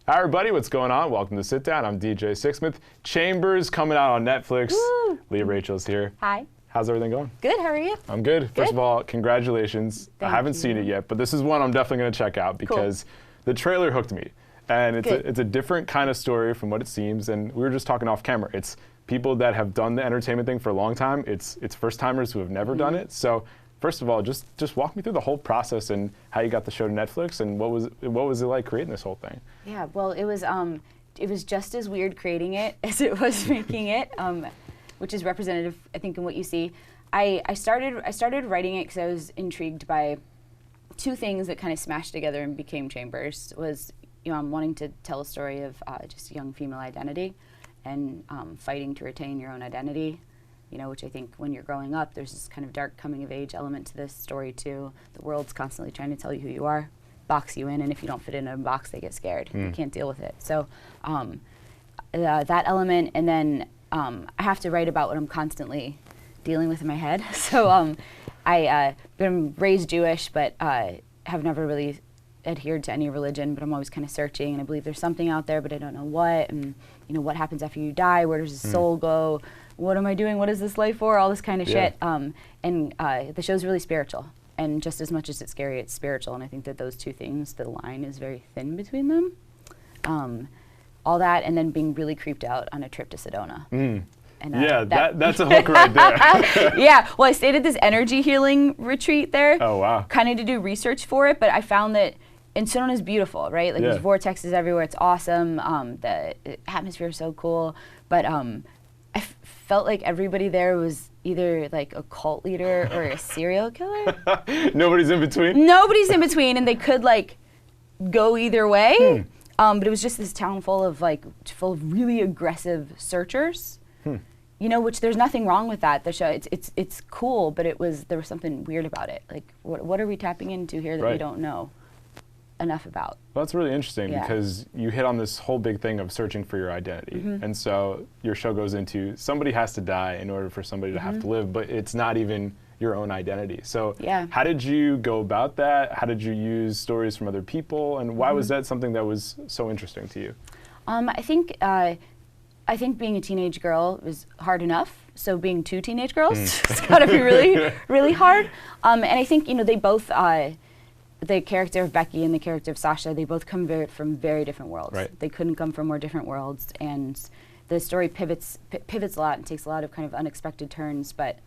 Hi everybody, what's going on? Welcome to Sit Down. I'm DJ Sixsmith. Chambers coming out on Netflix. Woo. Leah Rachel's here. Hi. How's everything going? Good, how are you? I'm good. First of all, congratulations. Thank I haven't you. seen it yet, but this is one I'm definitely going to check out because the trailer hooked me. And it's a different kind of story from what it seems. And we were just talking off camera. It's people that have done the entertainment thing for a long time. It's first timers who have never done it. So first of all, just walk me through the whole process and how you got the show to Netflix and what was it like creating this whole thing? Yeah, well, it was just as weird creating it as it was making it, which is representative, I think, in what you see. I started writing it because I was intrigued by two things that kind of smashed together and became Chambers. Was I'm wanting to tell a story of just young female identity and fighting to retain your own identity. Which I think when you're growing up, there's this kind of dark coming of age element to this story too. The world's constantly trying to tell you who you are, box you in, and if you don't fit in a box, they get scared. They can't deal with it. So that element, and then I have to write about what I'm constantly dealing with in my head. So I've been raised Jewish, but have never really adhered to any religion, but I'm always kind of searching, and I believe there's something out there, but I don't know what, and what happens after you die, where does the soul go? What am I doing? What is this life for? All this kind of shit. And the show's really spiritual. And just as much as it's scary, it's spiritual. And I think that those two things, the line is very thin between them. All that, and then being really creeped out on a trip to Sedona. And, that's a hook right there. Yeah, well, I stayed at this energy healing retreat there. Oh, wow. Kind of to do research for it, but I found that, and Sedona is beautiful, right? Like there's vortexes everywhere, it's awesome. The atmosphere is so cool. But I felt like everybody there was either like a cult leader or a serial killer. Nobody's in between? Nobody's in between, and they could like go either way. But it was just this town full of really aggressive searchers. Which there's nothing wrong with that. The show, it's cool, but there was something weird about it. Like, what are we tapping into here that we don't know enough about? Well, that's really interesting because you hit on this whole big thing of searching for your identity. And so your show goes into somebody has to die in order for somebody to have to live, but it's not even your own identity. So how did you go about that? How did you use stories from other people? And why was that something that was so interesting to you? I think being a teenage girl was hard enough. So being two teenage girls, it's got to be really, really hard. And I think they both, the character of Becky and the character of Sasha, they both come from very different worlds. Right. They couldn't come from more different worlds, and the story pivots a lot and takes a lot of kind of unexpected turns. But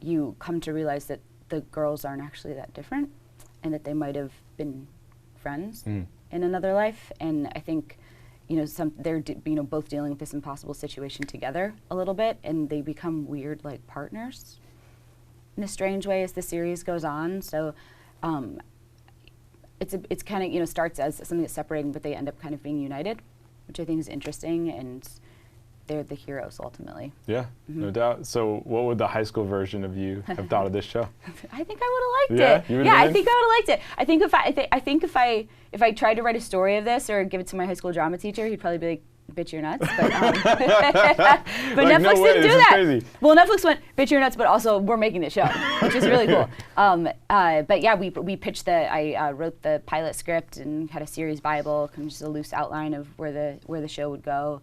you come to realize that the girls aren't actually that different, and that they might have been friends in another life. And I think they're both dealing with this impossible situation together a little bit, and they become weird like partners in a strange way as the series goes on. So it's kind of starts as something that's separating, but they end up kind of being united, which I think is interesting, and they're the heroes ultimately. Yeah, no doubt. So what would the high school version of you have thought of this show? I think I would have liked it. Yeah, I think I would have liked it. I think if I tried to write a story of this or give it to my high school drama teacher, he'd probably be like, bitch, you're nuts. But, but like, Netflix didn't do that. Crazy. Well, Netflix went, bitch, you're nuts, but also we're making the show, which is really cool. But yeah, we pitched I wrote the pilot script and had a series bible, kind of just a loose outline of where the show would go.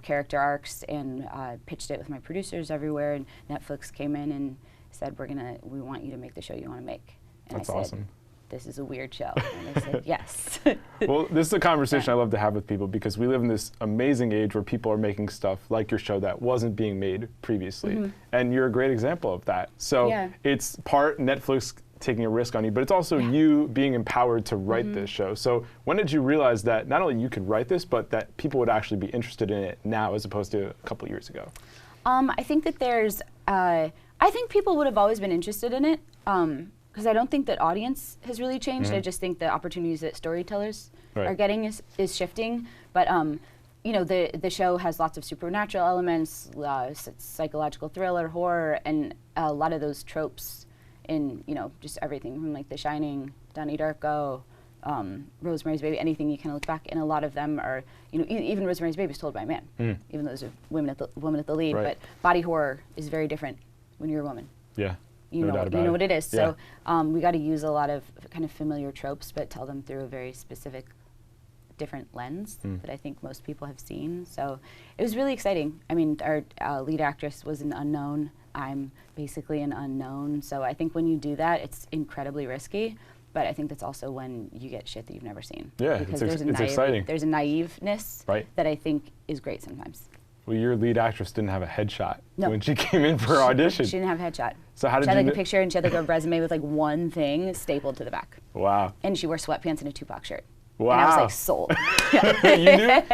Character arcs, and pitched it with my producers everywhere, and Netflix came in and said, we want you to make the show you want to make. And That's I said, awesome. This is a weird show. And they said, yes. Well, this is a conversation I love to have with people because we live in this amazing age where people are making stuff like your show that wasn't being made previously. And you're a great example of that. So it's part Netflix taking a risk on you, but it's also you being empowered to write this show. So when did you realize that not only you could write this, but that people would actually be interested in it now as opposed to a couple years ago? I think that I think people would have always been interested in it because I don't think that audience has really changed. I just think the opportunities that storytellers are getting is shifting. But the show has lots of supernatural elements, psychological thriller, horror, and a lot of those tropes in just everything from like The Shining, Donnie Darko, Rosemary's Baby, anything you kind of look back, and a lot of them are, even Rosemary's Baby is told by a man, even though there's a woman at the lead. But body horror is very different when you're a woman. Yeah, you know what it is. So we got to use a lot of kind of familiar tropes, but tell them through a very specific, different lens that I think most people have seen. So it was really exciting. I mean, our lead actress was an unknown. I'm basically an unknown. So I think when you do that, it's incredibly risky. But I think that's also when you get shit that you've never seen. Yeah, because it's exciting. There's a naiveness that I think is great sometimes. Well, your lead actress didn't have a headshot when she came in for audition. She didn't have a headshot. So how did she had like a picture, and she had like a resume with like one thing stapled to the back. Wow. And she wore sweatpants and a Tupac shirt. Wow. And I was like, sold.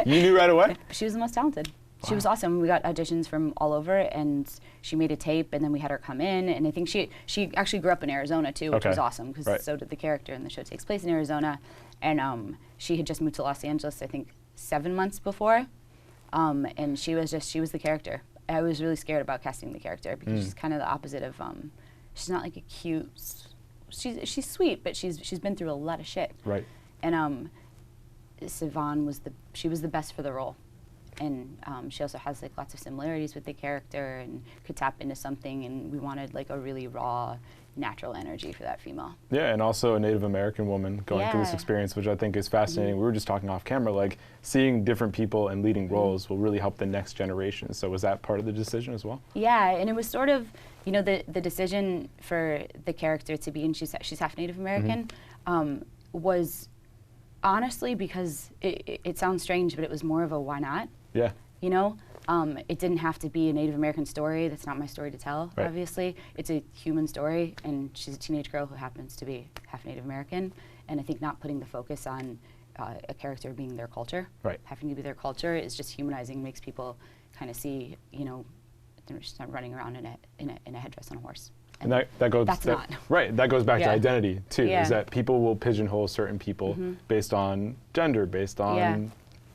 You knew right away? She was the most talented. She was awesome. We got auditions from all over, and she made a tape, and then we had her come in. And I think she actually grew up in Arizona too, which was awesome because so did the character, and the show takes place in Arizona. And she had just moved to Los Angeles, I think, 7 months before. And she was the character. I was really scared about casting the character because she's kind of the opposite of. She's not like a cute. She's sweet, but she's been through a lot of shit. Right. And Sivan was the best for the role. And she also has like lots of similarities with the character and could tap into something, and we wanted like a really raw, natural energy for that female. Yeah, and also a Native American woman going through this experience, which I think is fascinating. We were just talking off camera, like seeing different people in leading roles will really help the next generation. So was that part of the decision as well? Yeah, and it was sort of, you know, the decision for the character to be, and she's half Native American, was honestly because it sounds strange, but it was more of a why not? Yeah. You know, it didn't have to be a Native American story. That's not my story to tell, obviously. It's a human story, and she's a teenage girl who happens to be half Native American. And I think not putting the focus on a character being their culture, having to be their culture, is just humanizing, makes people kind of see, you know, they're just not running around in a headdress on a horse. And that goes that goes back to identity too. Is that people will pigeonhole certain people based on gender, based on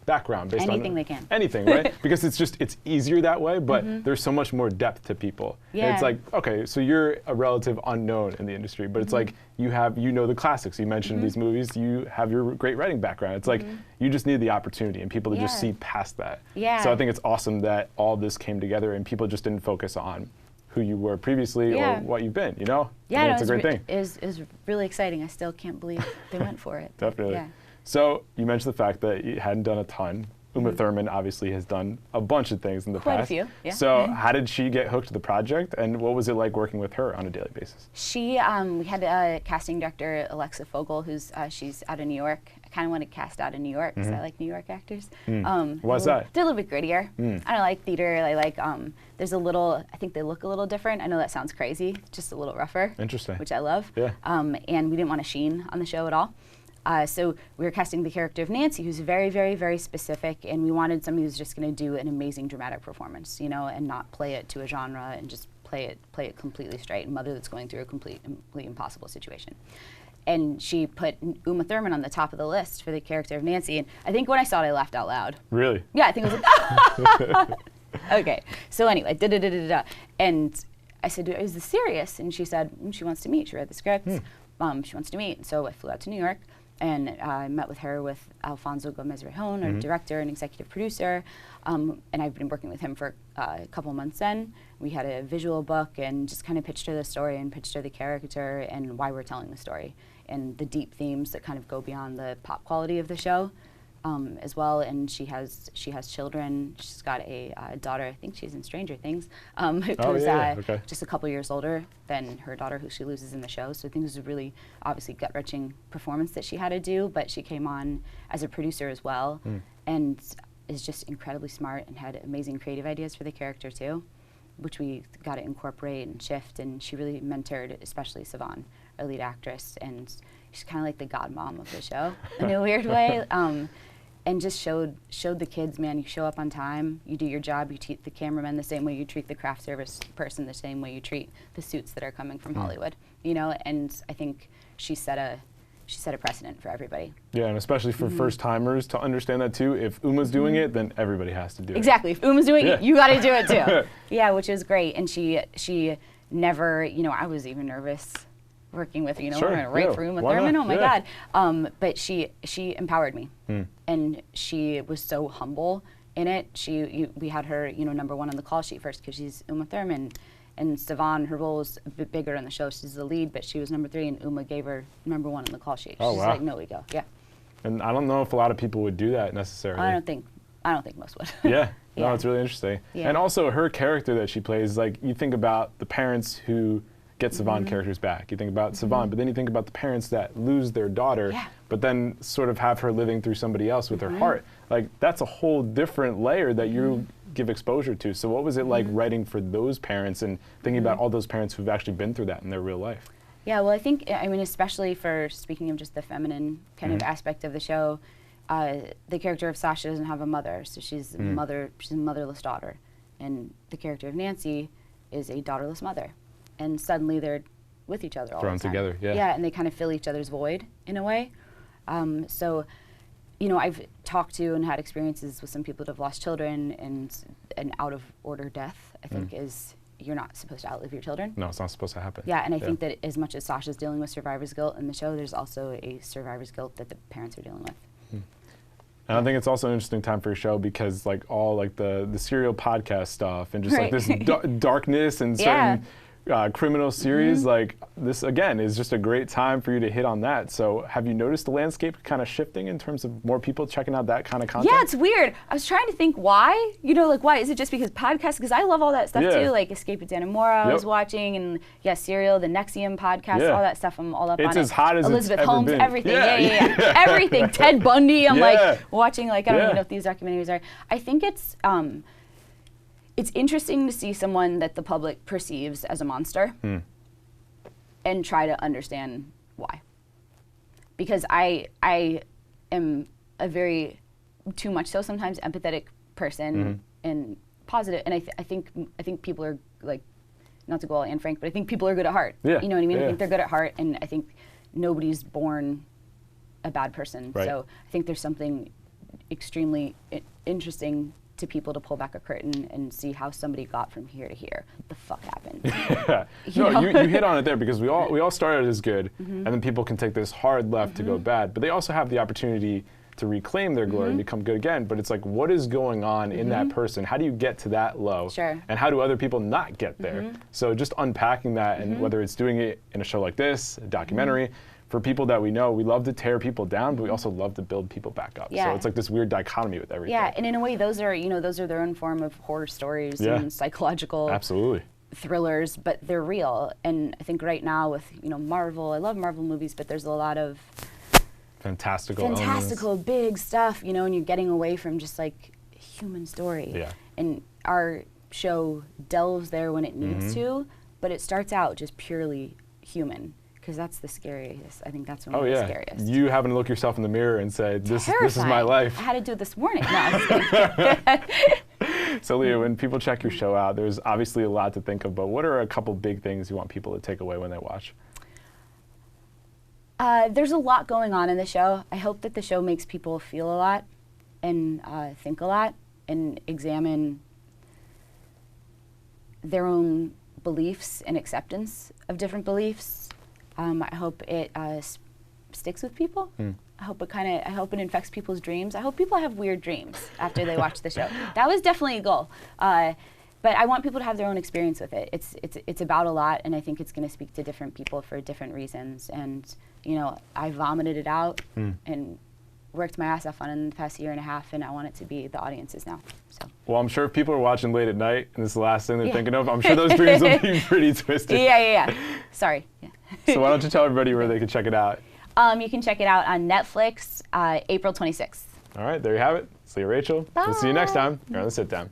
background, based anything on they can. Anything, right? Because it's easier that way, but there's so much more depth to people. Yeah. And it's like, okay, so you're a relative unknown in the industry, but it's like you know the classics. You mentioned these movies, you have your great writing background. It's like you just need the opportunity and people to just see past that. Yeah. So I think it's awesome that all this came together and people just didn't focus on who you were previously or what you've been, you know? Yeah, it's a great thing. It was really exciting. I still can't believe they went for it. Definitely. Yeah. So you mentioned the fact that you hadn't done a ton. Uma Thurman obviously has done a bunch of things in the past. Quite a few, yeah. So how did she get hooked to the project, and what was it like working with her on a daily basis? She, we had a casting director, Alexa Fogel, she's out of New York. I kind of want to cast out of New York because I like New York actors. Why's that? They're a little bit grittier. I don't like theater. I like, there's a little, I think they look a little different. I know that sounds crazy, just a little rougher. Interesting. Which I love. Yeah. And we didn't want a sheen on the show at all. So we were casting the character of Nancy, who's very, very, very specific, and we wanted somebody who's just going to do an amazing dramatic performance, you know, and not play it to a genre and just play it completely straight. A mother that's going through a completely impossible situation. And she put Uma Thurman on the top of the list for the character of Nancy, and I think when I saw it, I laughed out loud. Really? Yeah, I think I was like, okay. So anyway, and I said, is this serious? And she said, she wants to meet. She read the script. She wants to meet. So I flew out to New York. And I met with her with Alfonso Gomez-Rejon, our director and executive producer. And I've been working with him for a couple months then. We had a visual book and just kind of pitched her the story and pitched her the character and why we're telling the story and the deep themes that kind of go beyond the pop quality of the show as well. And she has children. She's got a daughter, I think she's in Stranger Things, who's just a couple years older than her daughter who she loses in the show. So I think it was a really obviously gut-wrenching performance that she had to do, but she came on as a producer as well and is just incredibly smart and had amazing creative ideas for the character too, which we got to incorporate and shift. And she really mentored, especially Sivan, our lead actress, and she's kind of like the godmom of the show in a weird way. And just showed the kids, man, you show up on time, you do your job, you treat the cameraman the same way you treat the craft service person, the same way you treat the suits that are coming from Hollywood, you know. And I think she set a precedent for everybody. Yeah, and especially for first timers to understand that too. If Uma's doing it, then everybody has to do it. Exactly. If Uma's doing it, you got to do it too. Yeah, which is great. And she never, you know, I was even nervous working with, you know, we're going to write for Uma Thurman, oh my God. But she empowered me. And she was so humble in it. We had her, you know, #1 on the call sheet first because she's Uma Thurman. And Sivan, her role was a bit bigger in the show. She's the lead, but she was #3, and Uma gave her #1 on the call sheet. She's like, no, we go. Yeah. And I don't know if a lot of people would do that necessarily. I don't think most would. Yeah. Yeah. No, it's really interesting. Yeah. And also her character that she plays, like you think about the parents who get Savant characters back. You think about Savant, but then you think about the parents that lose their daughter, but then sort of have her living through somebody else with her heart. Like that's a whole different layer that you give exposure to. So what was it like writing for those parents and thinking about all those parents who've actually been through that in their real life? Yeah, well, I mean, especially for speaking of just the feminine kind of aspect of the show, the character of Sasha doesn't have a mother, so she's a motherless daughter. And the character of Nancy is a daughterless mother. And suddenly they're with each other all the time. Thrown together, yeah. Yeah, and they kind of fill each other's void in a way. So, you know, I've talked to and had experiences with some people that have lost children, and an out-of-order death, I think, is you're not supposed to outlive your children. No, it's not supposed to happen. Yeah, and I think that as much as Sasha's dealing with survivor's guilt in the show, there's also a survivor's guilt that the parents are dealing with. And I think it's also an interesting time for your show because like all like the serial podcast stuff and just like this darkness and certain criminal series, like this again is just a great time for you to hit on that. So have you noticed the landscape kind of shifting in terms of more people checking out that kind of content? Yeah, it's weird. I was trying to think why, you know, like why is it just because podcasts? Because I love all that stuff too, like Escape with Dan and Maura I was watching, and Serial, the Nexium podcast, all that stuff. I'm all up on it. It's as hot as Elizabeth it's Holmes, ever been. everything, everything. Ted Bundy. I'm like watching, like I don't even know if these documentaries are. I think it's interesting to see someone that the public perceives as a monster and try to understand why. Because I am a very, too much so sometimes, empathetic person and positive, and I think people are like, not to go all Anne Frank, but I think people are good at heart. You know what I mean? I think they're good at heart, and I think nobody's born a bad person. So I think there's something extremely interesting to people to pull back a curtain and see how somebody got from here to here. What the fuck happened? You hit on it there because we all started as good, and then people can take this hard left to go bad, but they also have the opportunity to reclaim their glory and become good again. But it's like, what is going on in that person? How do you get to that low? And how do other people not get there? So just unpacking that, and whether it's doing it in a show like this, a documentary, for people that we know, we love to tear people down, but we also love to build people back up. So it's like this weird dichotomy with everything. Yeah, and in a way, those are their own form of horror stories and psychological thrillers, but they're real. And I think right now with Marvel, I love Marvel movies, but there's a lot of fantastical big stuff, and you're getting away from just like human story. And our show delves there when it needs to, but it starts out just purely human. Because that's the scariest. I think that's one of the scariest. You having to look yourself in the mirror and say, this is my life. I had to do it this morning. No, I'm just kidding. So Leah, when people check your show out, there's obviously a lot to think of, but what are a couple big things you want people to take away when they watch? There's a lot going on in the show. I hope that the show makes people feel a lot and think a lot and examine their own beliefs and acceptance of different beliefs. I hope it sticks with people. I hope it infects people's dreams. I hope people have weird dreams after they watch the show. That was definitely a goal. But I want people to have their own experience with it. It's about a lot, and I think it's going to speak to different people for different reasons. And I vomited it out and worked my ass off on it in the past year and a half, and I want it to be the audience's now. So. Well, I'm sure if people are watching late at night and this is the last thing they're thinking of, I'm sure those dreams will be pretty twisted. Yeah. Sorry. So why don't you tell everybody where they can check it out? You can check it out on Netflix, April 26th. All right, there you have it. It's Leah Rachel. Bye. We'll see you next time here on The Sit Down.